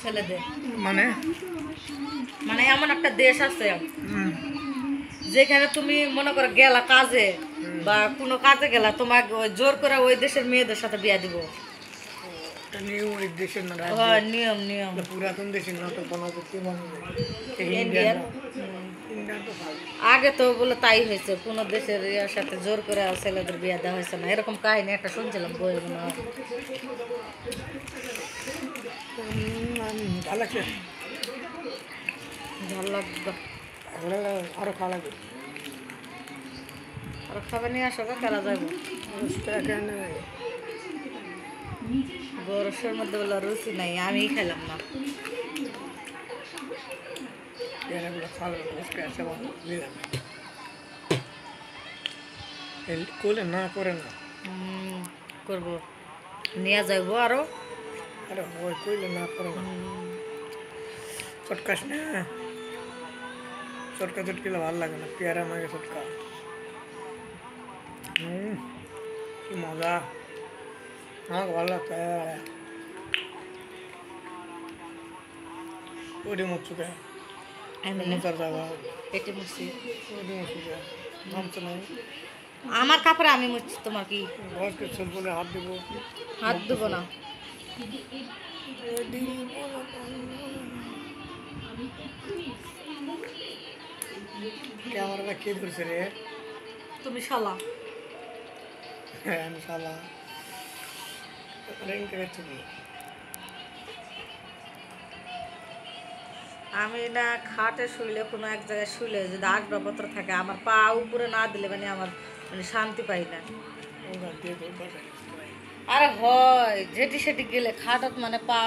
ছেলেদের মানে মানে এমন একটা দেশ আছে যেখানে তুমি মনে করো গেলা কাজে বা কোনো কাজে গেলা তোমাকে ওই জোর করে ওই দেশের মেয়েদের সাথে বিয়া দিব। এটা নিয়ম ওই দেশের না হয় নিয়ম নিয়ম পুরাতন দেশের নাটক বানাতে কে বানাবে ইন্ডিয়ার ইন্ডিয়ান তো ভালো আগে তো বলে তাই হয়েছে কোনো দেশের ইয়ার সাথে জোর করে ছেলেদের বিয়া দেওয়া হয়েছে না, এরকম কাহিনী একটা শুনছিলাম বই মনে হয়। ভালো লাগছে ভালো লাগবে। আরো খাওয়া লাগবে আর খাবার নিয়ে আসো কারা যাবো বরফের মধ্যে বলে রুচি নাই, আমি খেলাম না। করলে না করে না করবো নিয়ে যাইবো আরো। আরে ওই কইলে না করে না চটকাস না চটকা চটকিলে ভালো লাগে না পেয়ারা মাগে চটকা কি মজা আমাকে ভালো লাগছে ওইটি মুচুকে মোচার জায়গা পেটে মুছি ওইটি মুচুকে নামছে নাই আমার কাপড়ে আমি মুছি, তোমার কি বয়স্কের ছেলে বলে হাত দেবো হাত দেবো না। ক্যামেরাটা কে ধরছে রে তুমি শালা হ্যাঁ আমি শালা রিং করেছি আমি না খাটে শুইলে কোনো এক জায়গায় শুইলে যদি আসবাবপত্র থাকে আমার পা উপরে না দিলে মানে আমার মানে শান্তি পাই না। দিয়ে দেবো আরে হয় যেটি সেটি গেলে খাটত মানে পা